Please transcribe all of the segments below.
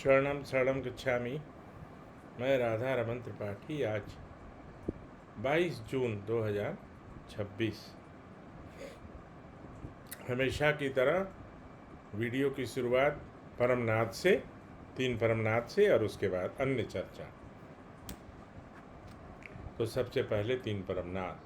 शरणम शरणम गच्छामि। मैं राधा रमन त्रिपाठी। आज 22 जून 2026 हमेशा की तरह वीडियो की शुरुआत परमनाथ से, 3 परमनाथ से, और उसके बाद अन्य चर्चा। तो सबसे पहले 3 परमनाथ।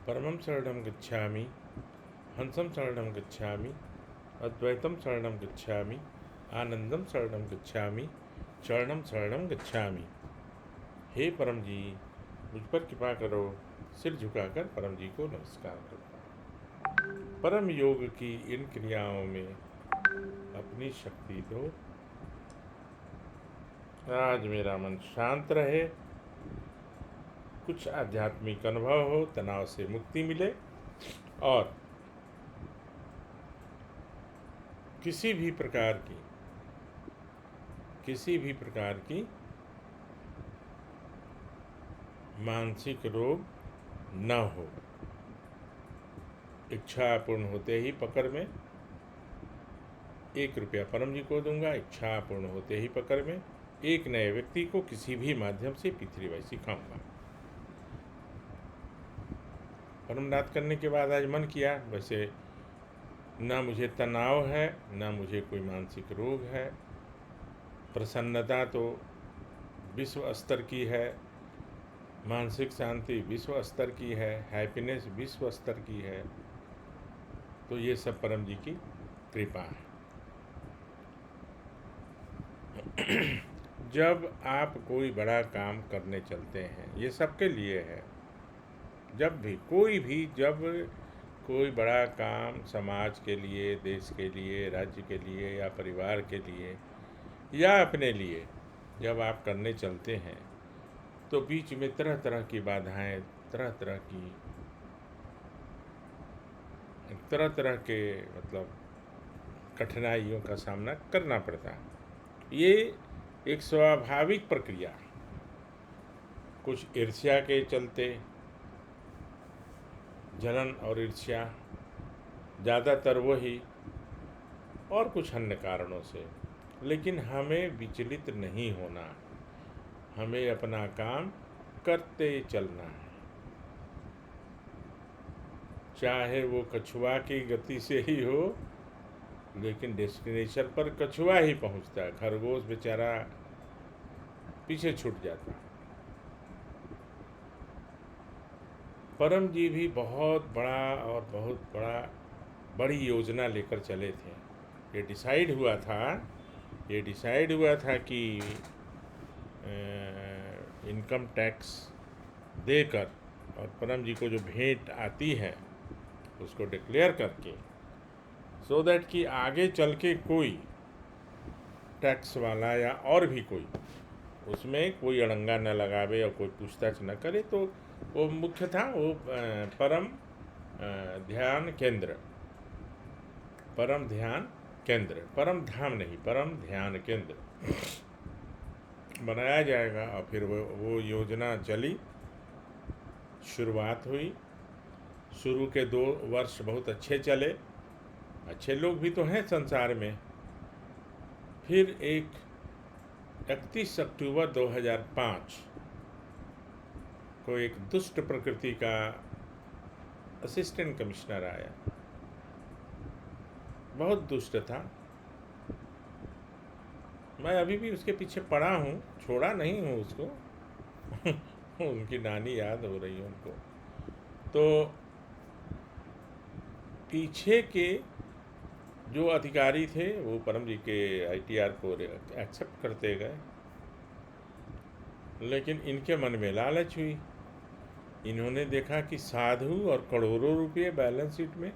परमं शरणं गच्छामि, हंसं शरणं गच्छामि, अद्वैतं शरणं गच्छामि, आनंदम शरणं गच्छामि, शरणं शरणं गच्छामि। हे परम जी, मुझ पर कृपा करो। सिर झुकाकर परम जी को नमस्कार करो। परम योग की इन क्रियाओं में अपनी शक्ति दो। आज मेरा मन शांत रहे, कुछ आध्यात्मिक अनुभव हो, तनाव से मुक्ति मिले, और किसी भी प्रकार की मानसिक रोग न हो। इच्छा पूर्ण होते ही पकड़ में 1 रुपया परम जी को दूंगा। इच्छा पूर्ण होते ही पकड़ में एक नए व्यक्ति को किसी भी माध्यम से पितृवाई सिखाऊंगा। परमनाथ करने के बाद आज मन किया, वैसे ना मुझे तनाव है, ना मुझे कोई मानसिक रोग है। प्रसन्नता तो विश्व स्तर की है, मानसिक शांति विश्व स्तर की है, हैप्पीनेस विश्व स्तर की है। तो ये सब परम जी की कृपा है। जब आप कोई बड़ा काम करने चलते हैं, ये सबके लिए है, जब कोई बड़ा काम समाज के लिए, देश के लिए, राज्य के लिए, या परिवार के लिए, या अपने लिए जब आप करने चलते हैं, तो बीच में तरह तरह की बाधाएं, तरह तरह के मतलब कठिनाइयों का सामना करना पड़ता है। ये एक स्वाभाविक प्रक्रिया। कुछ ईर्ष्या के चलते, जलन और ईर्ष्या ज़्यादातर वही, और कुछ अन्य कारणों से। लेकिन हमें विचलित नहीं होना, हमें अपना काम करते चलना है। चाहे वो कछुआ की गति से ही हो, लेकिन डेस्टिनेशन पर कछुआ ही पहुंचता है, खरगोश बेचारा पीछे छूट जाता। परम जी भी बहुत बड़ी योजना लेकर चले थे। ये डिसाइड हुआ था कि इनकम टैक्स देकर, और परम जी को जो भेंट आती है उसको डिक्लेयर करके, सो दैट कि आगे चल के कोई टैक्स वाला या और भी कोई उसमें कोई अड़ंगा न लगावे और कोई पूछताछ न करे। तो वो मुख्य था, वो परम ध्यान केंद्र, परम धाम नहीं, परम ध्यान केंद्र बनाया जाएगा। और फिर वो योजना चली, शुरुआत हुई। शुरू के 2 वर्ष बहुत अच्छे चले, अच्छे लोग भी तो हैं संसार में। फिर 31 अक्टूबर 2005 को एक दुष्ट प्रकृति का असिस्टेंट कमिश्नर आया, बहुत दुष्ट था। मैं अभी भी उसके पीछे पड़ा हूँ, छोड़ा नहीं हूँ उसको। उनकी नानी याद हो रही है उनको। तो पीछे के जो अधिकारी थे वो परम जी के ITR को एक्सेप्ट करते गए, लेकिन इनके मन में लालच हुई। इन्होंने देखा कि साधु और करोड़ों रुपये बैलेंस शीट में,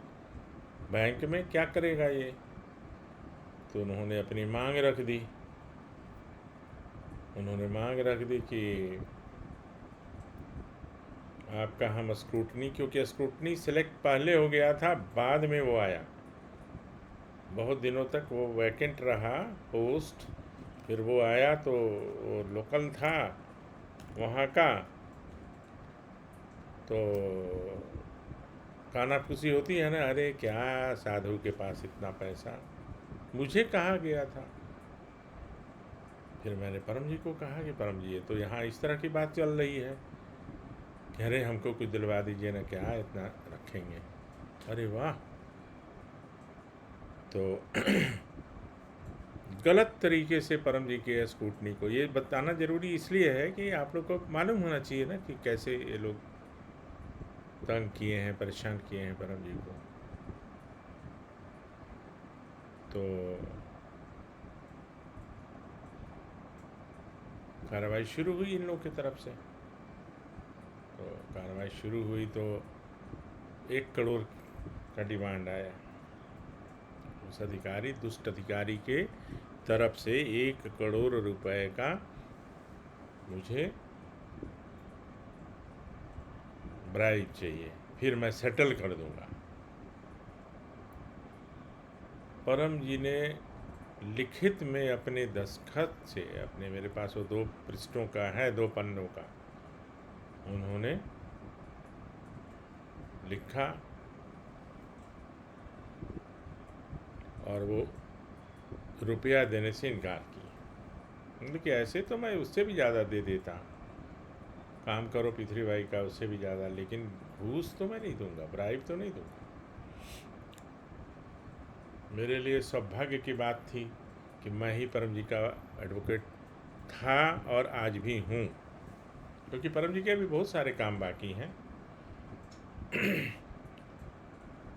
बैंक में, क्या करेगा ये। तो उन्होंने अपनी मांग रख दी। उन्होंने मांग रख दी कि आपका हम स्क्रूटनी, क्योंकि स्क्रूटनी सेलेक्ट पहले हो गया था, बाद में वो आया, बहुत दिनों तक वो वैकेंट रहा पोस्ट, फिर वो आया तो वो लोकल था वहाँ का, तो कानाफूसी होती है ना, अरे क्या साधु के पास इतना पैसा, मुझे कहा गया था। फिर मैंने परम जी को कहा कि परम जी ये तो यहाँ इस तरह की बात चल रही है, कह रहे हमको कुछ दिलवा दीजिए ना, क्या इतना रखेंगे। अरे वाह। तो गलत तरीके से परम जी के स्कूटनी को, ये बताना ज़रूरी इसलिए है कि आप लोग को मालूम होना चाहिए ना कि कैसे ये लोग तंग किए हैं, परेशान किए हैं परम जी को। तो कार्रवाई शुरू हुई इन लोगों की तरफ से। तो कार्रवाई शुरू हुई तो 1 करोड़ का डिमांड आया उस अधिकारी, दुष्ट अधिकारी के तरफ से। 1 करोड़ रुपए का मुझे ब्राइब चाहिए, फिर मैं सेटल कर दूंगा। परम जी ने लिखित में अपने दस्तखत से, अपने, मेरे पास वो 2 पृष्ठों का है, 2 पन्नों का, उन्होंने लिखा और वो रुपया देने से इनकार किया। देखिए ऐसे तो मैं उससे भी ज़्यादा दे देता, काम करो पृथ्वी भाई का, उससे भी ज़्यादा, लेकिन घूस तो मैं नहीं दूंगा, ब्राइब तो नहीं दूंगा। मेरे लिए सौभाग्य की बात थी कि मैं ही परम जी का एडवोकेट था और आज भी हूँ, क्योंकि परम जी के भी बहुत सारे काम बाकी हैं।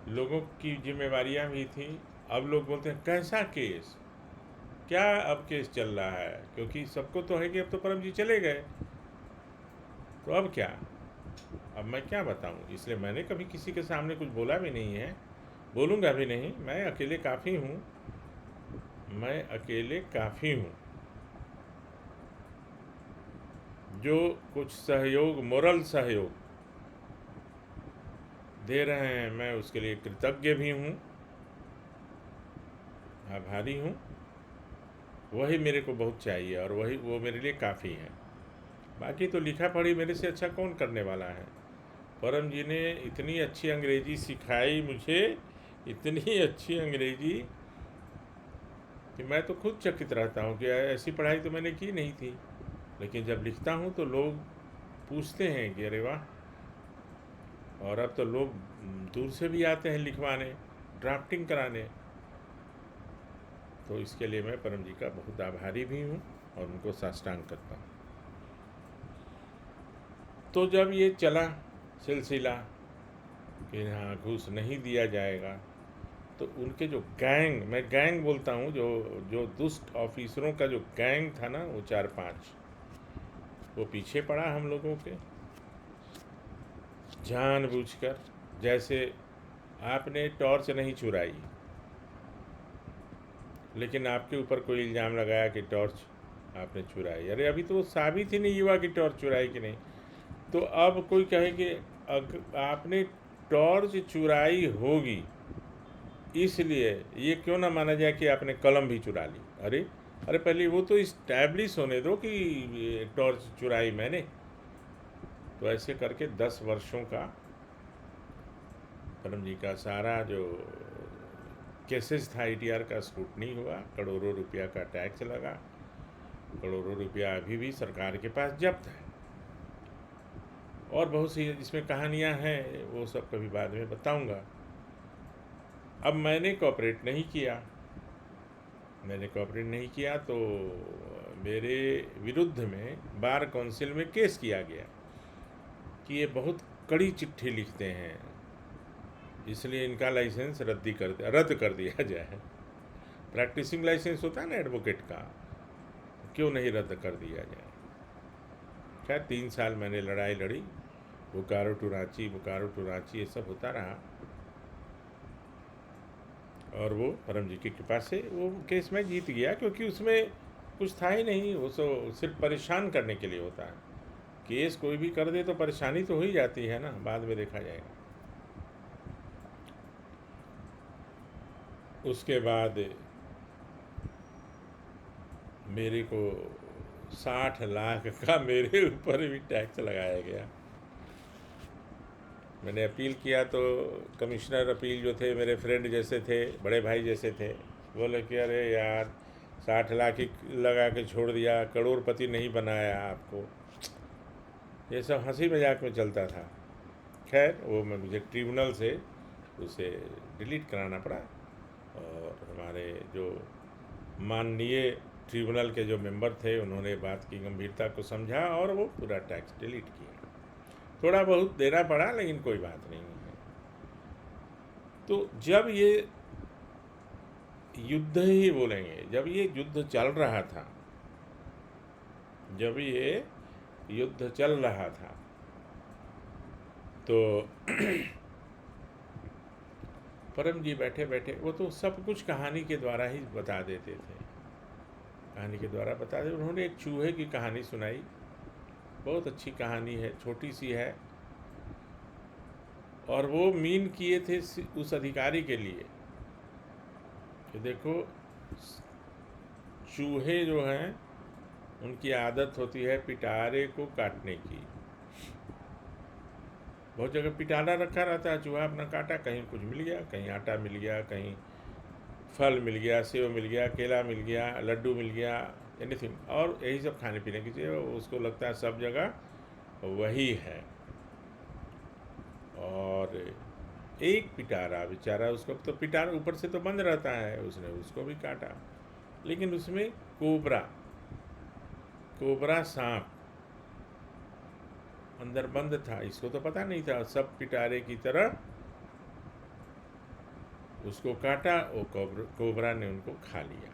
लोगों की जिम्मेवारियाँ भी थी। अब लोग बोलते हैं कैसा केस, क्या अब केस चल रहा है, क्योंकि सबको तो है कि अब तो परम जी चले गए, तो अब क्या, अब मैं क्या बताऊं। इसलिए मैंने कभी किसी के सामने कुछ बोला भी नहीं है, बोलूँगा भी नहीं। मैं अकेले काफ़ी हूँ, मैं अकेले काफ़ी हूँ। जो कुछ सहयोग, मोरल सहयोग दे रहे हैं, मैं उसके लिए कृतज्ञ भी हूँ, आभारी हूँ। वही मेरे को बहुत चाहिए और वही, वो मेरे लिए काफ़ी है। बाकी तो लिखा पढ़ी मेरे से अच्छा कौन करने वाला है। परम जी ने इतनी अच्छी अंग्रेजी सिखाई मुझे, इतनी अच्छी अंग्रेजी कि मैं तो खुद चकित रहता हूँ कि ऐसी पढ़ाई तो मैंने की नहीं थी। लेकिन जब लिखता हूँ तो लोग पूछते हैं कि अरे वाह। और अब तो लोग दूर से भी आते हैं लिखवाने, ड्राफ्टिंग कराने। तो इसके लिए मैं परम जी का बहुत आभारी भी हूँ और उनको साष्टांग करता हूँ। तो जब ये चला सिलसिला कि हाँ घूस नहीं दिया जाएगा, तो उनके जो गैंग, मैं गैंग बोलता हूँ, जो जो दुष्ट ऑफिसरों का जो गैंग था ना, वो 4-5, वो पीछे पड़ा हम लोगों के जानबूझकर। जैसे आपने टॉर्च नहीं चुराई, लेकिन आपके ऊपर कोई इल्ज़ाम लगाया कि टॉर्च आपने चुराई। अरे अभी तो वो साबित ही नहीं हुआ कि टॉर्च चुराई कि नहीं। तो अब कोई कहे कि आपने टॉर्च चुराई होगी, इसलिए ये क्यों ना माना जाए कि आपने कलम भी चुरा ली। अरे अरे पहले वो तो इस्टेब्लिश होने दो कि टॉर्च चुराई मैंने। तो ऐसे करके 10 वर्षों का परम जी का सारा जो केसेस था, ITR का स्क्रूटनी हुआ, करोड़ों रुपया का टैक्स लगा, करोड़ों रुपया अभी भी सरकार के पास जब्त है। और बहुत सी इसमें कहानियाँ हैं, वो सब कभी बाद में बताऊंगा। अब मैंने कोऑपरेट नहीं किया, मैंने कोऑपरेट नहीं किया तो मेरे विरुद्ध में बार काउंसिल में केस किया गया कि ये बहुत कड़ी चिट्ठी लिखते हैं, इसलिए इनका लाइसेंस रद्द कर दिया जाए। प्रैक्टिसिंग लाइसेंस होता है ना एडवोकेट का, क्यों नहीं रद्द कर दिया जाए। खैर 3 साल मैंने लड़ाई लड़ी, बोकारो टू रांची, बोकारो टू रांची, ये सब होता रहा। और वो परम जी की कृपा से वो केस में जीत गया, क्योंकि उसमें कुछ था ही नहीं, वो सिर्फ परेशान करने के लिए होता है। केस कोई भी कर दे तो परेशानी तो हो ही जाती है ना, बाद में देखा जाएगा। उसके बाद मेरे को 60 लाख का मेरे ऊपर भी टैक्स लगाया गया। मैंने अपील किया तो कमिश्नर अपील जो थे मेरे फ्रेंड जैसे थे, बड़े भाई जैसे थे, बोले कि अरे यार 60 लाख ही लगा के छोड़ दिया, करोड़पति नहीं बनाया आपको। ये सब हंसी मजाक में चलता था। खैर वो मुझे ट्रिब्यूनल से उसे डिलीट कराना पड़ा, और हमारे जो माननीय ट्रिब्यूनल के जो मेंबर थे उन्होंने बात की गंभीरता को समझा और वो पूरा टैक्स डिलीट किया। थोड़ा बहुत देना पड़ा, लेकिन कोई बात नहीं है। तो जब ये युद्ध ही बोलेंगे, जब ये युद्ध चल रहा था, जब ये युद्ध चल रहा था तो परम जी बैठे बैठे वो तो सब कुछ कहानी के द्वारा ही बता देते थे, कहानी के द्वारा बता दे। उन्होंने एक चूहे की कहानी सुनाई, बहुत अच्छी कहानी है, छोटी सी है, और वो मीन किए थे उस अधिकारी के लिए कि देखो चूहे जो हैं उनकी आदत होती है पिटारे को काटने की। बहुत जगह पिटारा रखा रहता है, चूहा अपना काटा, कहीं कुछ मिल गया, कहीं आटा मिल गया, कहीं फल मिल गया, सेव मिल गया, केला मिल गया, लड्डू मिल गया, एनीथिंग, और यही सब खाने पीने की चीज़, उसको लगता है सब जगह वही है। और एक पिटारा बेचारा, उसको तो पिटारा ऊपर से तो बंद रहता है, उसने उसको भी काटा, लेकिन उसमें कोबरा सांप अंदर बंद था। इसको तो पता नहीं था, सब पिटारे की तरह उसको काटा, वो कोबरा ने उनको खा लिया।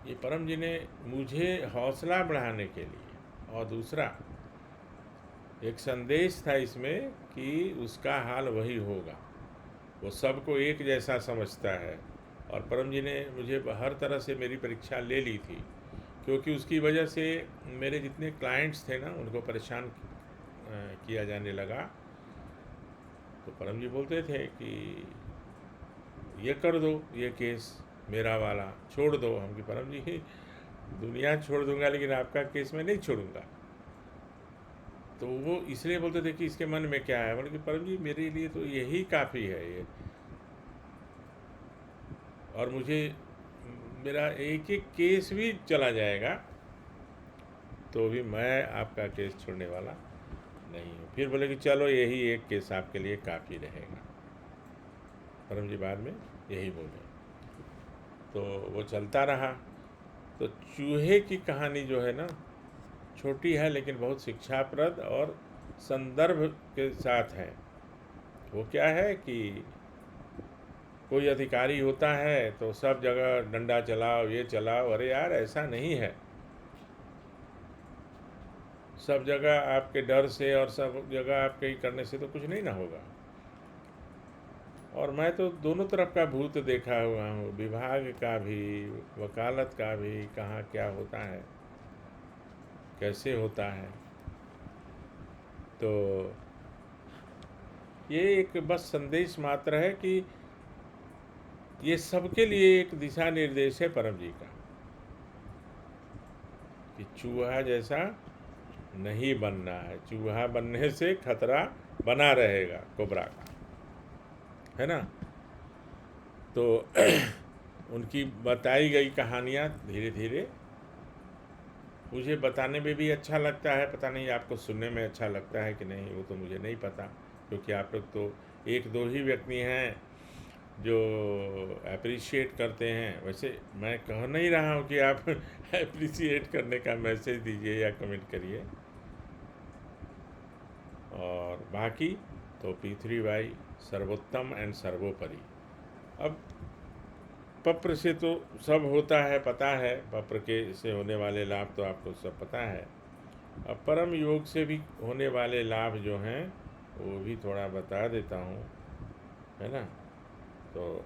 ये परम जी ने मुझे हौसला बढ़ाने के लिए, और दूसरा एक संदेश था इसमें कि उसका हाल वही होगा, वो सबको एक जैसा समझता है। और परम जी ने मुझे हर तरह से मेरी परीक्षा ले ली थी, क्योंकि उसकी वजह से मेरे जितने क्लाइंट्स थे ना उनको परेशान किया जाने लगा। तो परम जी बोलते थे कि ये कर दो, ये केस मेरा वाला छोड़ दो। हम कि परम जी दुनिया छोड़ दूंगा, लेकिन आपका केस मैं नहीं छोड़ूंगा। तो वो इसलिए बोलते थे कि इसके मन में क्या है, मतलब कि परम जी मेरे लिए तो यही काफ़ी है ये, और मुझे मेरा एक एक केस भी चला जाएगा तो भी मैं आपका केस छोड़ने वाला नहीं हूँ। फिर बोले कि चलो यही एक केस आपके लिए काफ़ी रहेगा। परम जी बाद में यही बोले, तो वो चलता रहा। तो चूहे की कहानी जो है ना, छोटी है लेकिन बहुत शिक्षाप्रद और संदर्भ के साथ है। वो क्या है कि कोई अधिकारी होता है तो सब जगह डंडा चलाओ, ये चलाओ, अरे यार ऐसा नहीं है। सब जगह आपके डर से और सब जगह आपके ही करने से तो कुछ नहीं ना होगा। और मैं तो दोनों तरफ का भूत देखा हुआ हूँ, विभाग का भी, वकालत का भी, कहाँ क्या होता है, कैसे होता है। तो ये एक बस संदेश मात्र है कि ये सबके लिए एक दिशा निर्देश है परम जी का, कि चूहा जैसा नहीं बनना है। चूहा बनने से खतरा बना रहेगा कोबरा का, है ना। तो उनकी बताई गई कहानियाँ धीरे धीरे मुझे बताने में भी अच्छा लगता है। पता नहीं आपको सुनने में अच्छा लगता है कि नहीं, वो तो मुझे नहीं पता, क्योंकि आप लोग तो एक दो ही व्यक्ति हैं जो अप्रिशिएट करते हैं। वैसे मैं कह नहीं रहा हूँ कि आप अप्रिशिएट करने का मैसेज दीजिए या कमेंट करिए। और बाकी तो P3 भाई सर्वोत्तम एंड सर्वोपरि। अब पत्र से तो सब होता है, पता है, पत्र के से होने वाले लाभ तो आपको सब पता है। अब परम योग से भी होने वाले लाभ जो हैं वो भी थोड़ा बता देता हूँ, है ना। तो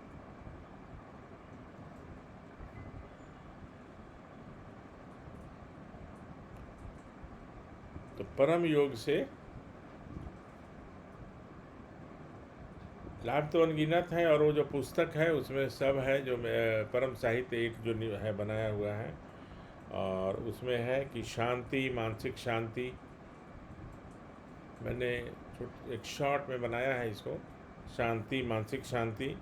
परम योग से लाभ तो अनगिनत है, और वो जो पुस्तक है उसमें सब है, जो परम साहित्य एक जो है बनाया हुआ है, और उसमें है कि शांति, मानसिक शांति, मैंने एक शॉर्ट में बनाया है इसको, शांति, मानसिक शांति,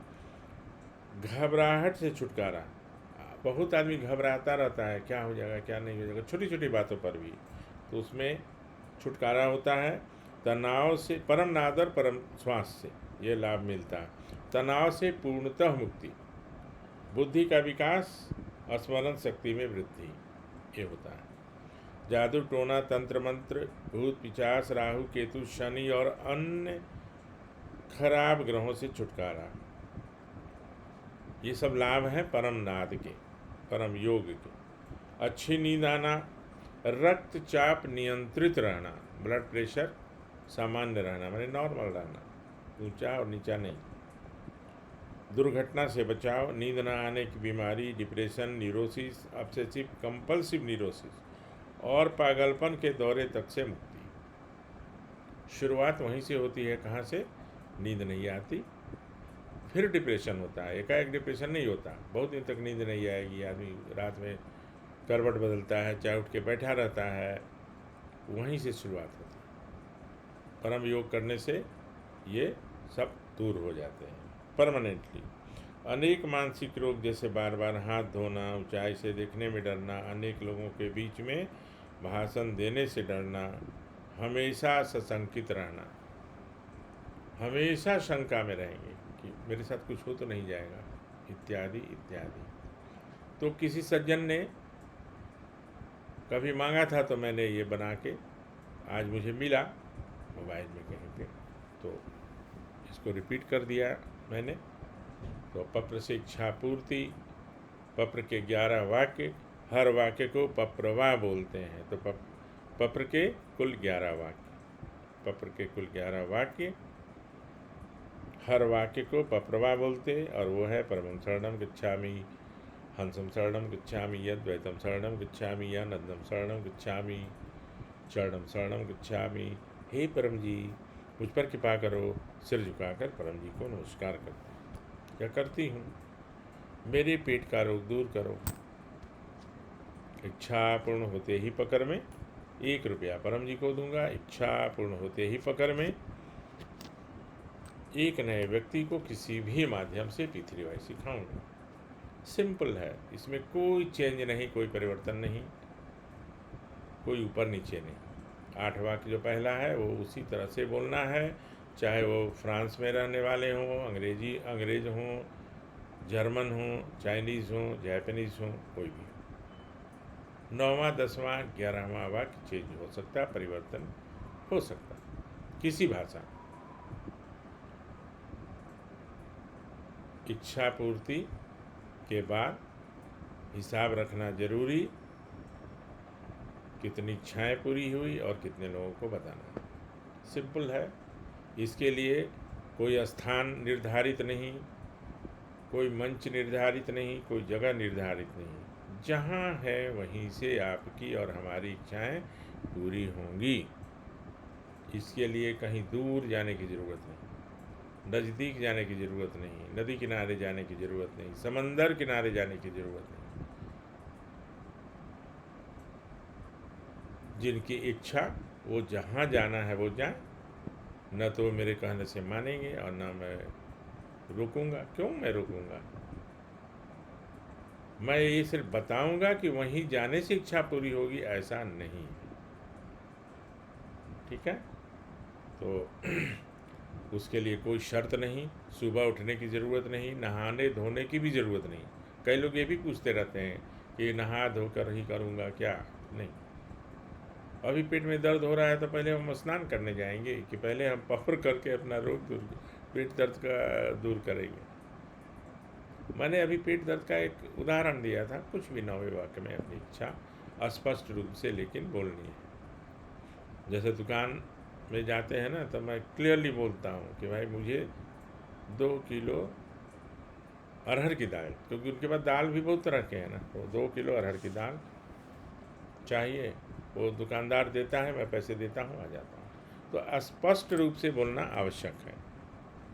घबराहट से छुटकारा। बहुत आदमी घबराता रहता है, क्या हो जाएगा क्या नहीं हो जाएगा, छोटी छोटी बातों पर भी, तो उसमें छुटकारा होता है। तनाव से, परम नादर परम श्वास से ये लाभ मिलता है। तनाव से पूर्णतः मुक्ति, बुद्धि का विकास, स्मरण शक्ति में वृद्धि, ये होता है। जादू टोना, तंत्र मंत्र, भूत पिचास, राहु केतु, शनि और अन्य खराब ग्रहों से छुटकारा, ये सब लाभ हैं परम नाद के, परम योग के। अच्छी नींद आना, रक्तचाप नियंत्रित रहना, ब्लड प्रेशर सामान्य रहना, माने नॉर्मल रहना, ऊंचा और नीचा नहीं। दुर्घटना से बचाव, नींद न आने की बीमारी, depression, neurosis, obsessive compulsive neurosis और पागलपन के दौरे तक से मुक्ति। शुरुआत वहीं से होती है, कहाँ से? नींद नहीं आती, फिर डिप्रेशन होता है। एकाएक डिप्रेशन नहीं होता, बहुत दिन तक नींद नहीं आएगी, आदमी रात में करवट बदलता है, चाहे उठ के बैठा रहता है, वहीं से शुरुआत होती है। परम योग करने से ये सब दूर हो जाते हैं परमानेंटली। अनेक मानसिक रोग, जैसे बार बार हाथ धोना, ऊंचाई से देखने में डरना, अनेक लोगों के बीच में भाषण देने से डरना, हमेशा सशंकित रहना, हमेशा शंका में रहेंगे कि मेरे साथ कुछ हो तो नहीं जाएगा, इत्यादि इत्यादि। तो किसी सज्जन ने कभी मांगा था, तो मैंने ये बना के आज मुझे मिला मोबाइल में कहीं पे, तो इसको रिपीट कर दिया मैंने। तो पप्र से इच्छा पूर्ति, पप्र के 11 वाक्य, हर वाक्य को पप्रवा बोलते हैं। तो पप्र के कुल 11 वाक्य, पप्र के कुल 11 वाक्य, हर वाक्य को पप्रवा बोलते, और वो है परमं शरणं गच्छामि, हंसं शरणं गच्छामि, यद्वैतं शरणं गच्छामि, या नंदं शरणं गच्छामि, शरणं शरणं गच्छामि। हे परम जी, मुझ पर कृपा करो। सिर झुकाकर परम जी को नमस्कार करते हैं, क्या करती हूँ, मेरे पेट का रोग दूर करो। इच्छा पूर्ण होते ही पकड़ में 1 रुपया परम जी को दूंगा। इच्छा पूर्ण होते ही पकड़ में एक नए व्यक्ति को किसी भी माध्यम से P3Y सिखाऊंगा। सिंपल है, इसमें कोई चेंज नहीं, कोई परिवर्तन नहीं, कोई ऊपर नीचे नहीं। 8 वाक्य जो पहला है वो उसी तरह से बोलना है, चाहे वो फ्रांस में रहने वाले हों, अंग्रेज हों, जर्मन हों, चाइनीज़ हों, जापानीज़ हों, कोई भी। 9वां, 10वां, 11वां वाक्य चेंज हो सकता है, परिवर्तन हो सकता है, किसी भाषा। इच्छा पूर्ति के बाद हिसाब रखना जरूरी, कितनी इच्छाएं पूरी हुई और कितने लोगों को बताना। सिंपल है, इसके लिए कोई स्थान निर्धारित नहीं, कोई मंच निर्धारित नहीं, कोई जगह निर्धारित नहीं, जहाँ है वहीं से आपकी और हमारी इच्छाएं पूरी होंगी। इसके लिए कहीं दूर जाने की ज़रूरत नहीं, नज़दीक जाने की ज़रूरत नहीं, नदी किनारे जाने की ज़रूरत नहीं, समंदर किनारे जाने की ज़रूरत नहीं। जिनकी इच्छा, वो जहाँ जाना है वो जाए, न तो मेरे कहने से मानेंगे और न मैं रोकूंगा। क्यों मैं रोकूंगा? मैं ये सिर्फ बताऊंगा कि वहीं जाने से इच्छा पूरी होगी, ऐसा नहीं। ठीक है? तो उसके लिए कोई शर्त नहीं, सुबह उठने की ज़रूरत नहीं, नहाने धोने की भी ज़रूरत नहीं। कई लोग ये भी पूछते रहते हैं कि नहा धोकर ही करूँगा क्या? नहीं, अभी पेट में दर्द हो रहा है तो पहले हम स्नान करने जाएंगे कि पहले हम पफर करके अपना रोग दूर, पेट दर्द का दूर करेंगे? मैंने अभी पेट दर्द का एक उदाहरण दिया था, कुछ भी 9वें वाक्य में अपनी इच्छा स्पष्ट रूप से लेकिन बोलनी है। जैसे दुकान में जाते हैं ना, तो मैं क्लियरली बोलता हूँ कि भाई मुझे 2 किलो अरहर की दाल, क्योंकि उनके पास दाल भी बहुत तरह के हैं ना, तो 2 किलो अरहर की दाल चाहिए। वो दुकानदार देता है, मैं पैसे देता हूँ, आ जाता हूँ। तो स्पष्ट रूप से बोलना आवश्यक है,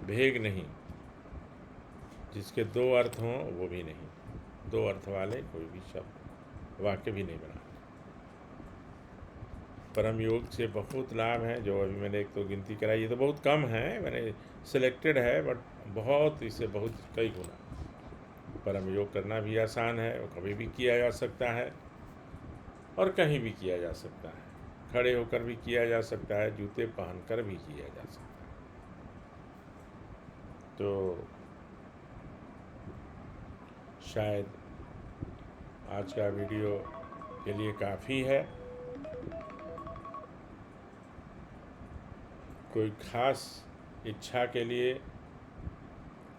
भेग नहीं। जिसके 2 अर्थ हों वो भी नहीं, 2 अर्थ वाले कोई भी शब्द वाक्य भी नहीं बना। परम योग से बहुत लाभ हैं, जो अभी मैंने एक तो गिनती कराई, ये तो बहुत कम है, मैंने सिलेक्टेड है, बट बहुत, इससे बहुत कई गुना। परम योग करना भी आसान है, वो कभी भी किया जा सकता है और कहीं भी किया जा सकता है, खड़े होकर भी किया जा सकता है, जूते पहनकर भी किया जा सकता है। तो शायद आज का वीडियो के लिए काफ़ी है। कोई ख़ास इच्छा के लिए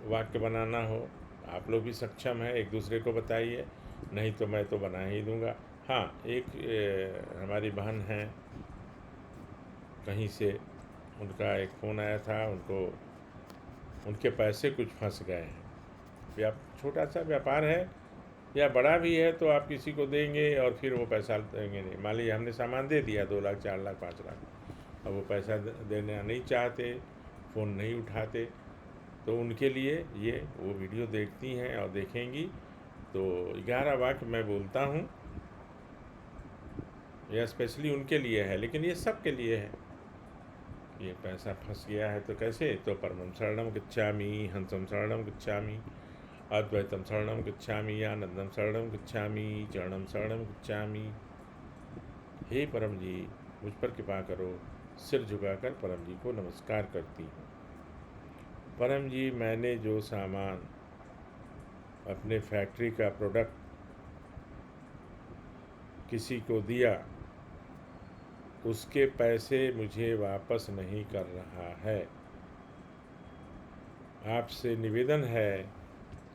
वाक्य बनाना हो, आप लोग भी सक्षम हैं, एक दूसरे को बताइए, नहीं तो मैं तो बना ही दूंगा। हाँ, एक हमारी बहन हैं कहीं से, उनका एक फ़ोन आया था, उनके पैसे कुछ फंस गए हैं। छोटा सा व्यापार है या बड़ा भी है, तो आप किसी को देंगे और फिर वो पैसा देंगे नहीं। मान लीजिए हमने सामान दे दिया 2 लाख, 4 लाख, 5 लाख, अब वो पैसा देना नहीं चाहते, फ़ोन नहीं उठाते, तो उनके लिए ये वो वीडियो देखती हैं और देखेंगी। तो 11 वाक्य मैं बोलता हूँ, यह स्पेशली उनके लिए है, लेकिन ये सब के लिए है। ये पैसा फंस गया है तो कैसे, तो परमं शरणं गच्छामि, हंसं शरणं गच्छामि, अद्वैतम शरणं गच्छामि, आनंदम शरणं गच्छामि, चरणं शरणं गच्छामि। हे परम जी, मुझ पर कृपा करो। सिर झुकाकर परम जी को नमस्कार करती हूँ। परम जी, मैंने जो सामान अपने फैक्ट्री का प्रोडक्ट किसी को दिया, उसके पैसे मुझे वापस नहीं कर रहा है। आपसे निवेदन है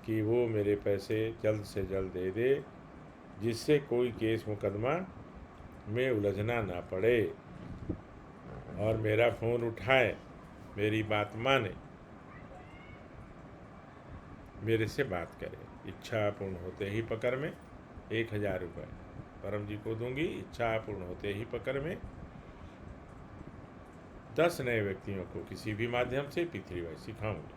कि वो मेरे पैसे जल्द से जल्द दे दे, जिससे कोई केस मुकदमा में उलझना ना पड़े और मेरा फ़ोन उठाए, मेरी बात माने, मेरे से बात करे। इच्छा पूर्ण होते ही पकड़ में 1000 रुपये परम जी को दूंगी। इच्छा पूर्ण होते ही पकड़ में 10 नए व्यक्तियों को किसी भी माध्यम से पितृवाई सिखाऊंगी।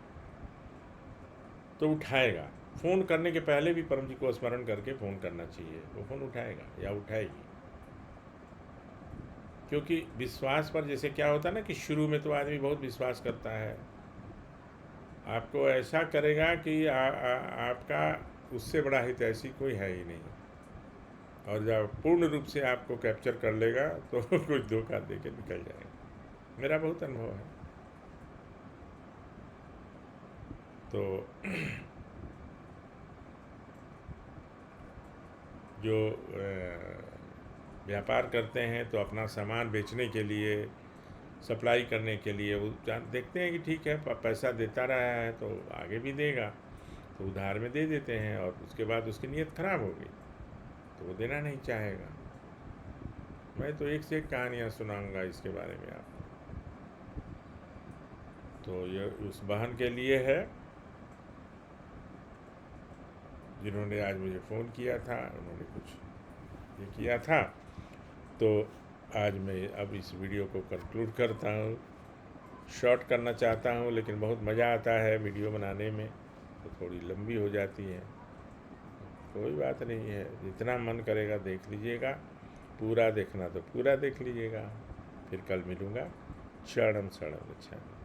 तो उठाएगा, फ़ोन करने के पहले भी परम जी को स्मरण करके फ़ोन करना चाहिए, वो फ़ोन उठाएगा या उठाएगी। क्योंकि विश्वास पर, जैसे क्या होता है ना कि शुरू में तो आदमी बहुत विश्वास करता है, आपको ऐसा करेगा कि आपका उससे बड़ा हितैषी कोई है ही नहीं, और जब पूर्ण रूप से आपको कैप्चर कर लेगा तो कुछ धोखा दे के निकल जाएगा। मेरा बहुत अनुभव है। तो जो व्यापार करते हैं तो अपना सामान बेचने के लिए, सप्लाई करने के लिए, वो देखते हैं कि ठीक है पैसा देता रहा है तो आगे भी देगा, तो उधार में दे देते हैं, और उसके बाद उसकी नीयत ख़राब हो गई तो वो देना नहीं चाहेगा। मैं तो एक से एक कहानियाँ सुनाऊंगा इसके बारे में आपको। तो ये उस बहन के लिए है जिन्होंने आज मुझे फ़ोन किया था, उन्होंने कुछ ये किया था। तो आज मैं अब इस वीडियो को कंक्लूड करता हूँ। शॉर्ट करना चाहता हूँ, लेकिन बहुत मज़ा आता है वीडियो बनाने में, तो थोड़ी लंबी हो जाती है। कोई बात नहीं है, जितना मन करेगा देख लीजिएगा, पूरा देखना तो पूरा देख लीजिएगा। फिर कल मिलूँगा। शरणं शरणं गच्छामि।